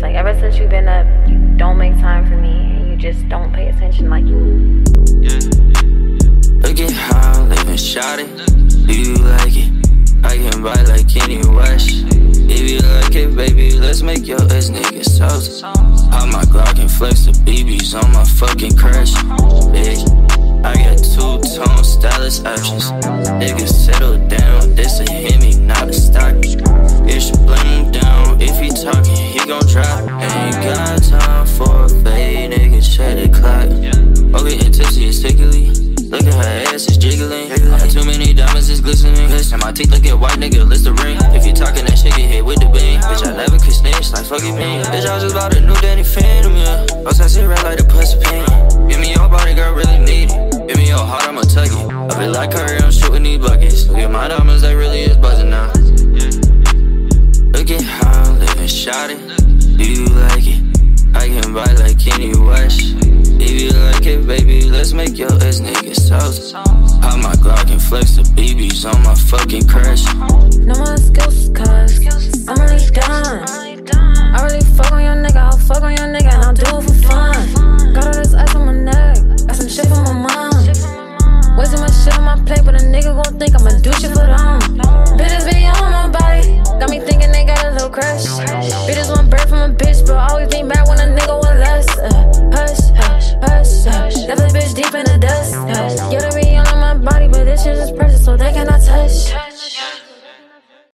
Like, ever since you've been up, you don't make time for me, and you just don't pay attention like you. Look at how I'm living, shawty. Do you like it? I can buy like Kenny West. If you like it, baby, let's make your ass niggas toast. Pop my Glock and flex the BBs on my fucking crash. Bitch, I got two-tone stylist options. Niggas settle down, this a hit me, not a stock. You should blame him down, if he talking, he gon' drop. Ain't got time for a fade, nigga, check the clock. Okay, and tipsy is tickly. Look at her ass, it's jiggling. I got too many diamonds, it's glistening. And my teeth look at white, nigga, list the ring. If you talking that shit, get hit with the beam. Bitch, I never could snitch, like fuck it me. Bitch, I was just about a new Danny Phantom, yeah. Both sides sit red like a pussy pin. Give me your body, girl, really need it. Give me your heart, I'ma tug it. I feel like Curry, I'm shooting these buckets. Look at my diamonds, they really is buzzing now. Look at how I'm living, shawty. Do you like it? I can buy like Kenny West. If you like it, baby, let's make your ass niggas toast. Pop my Glock and flex the BBs on my fucking crash. Namaskar.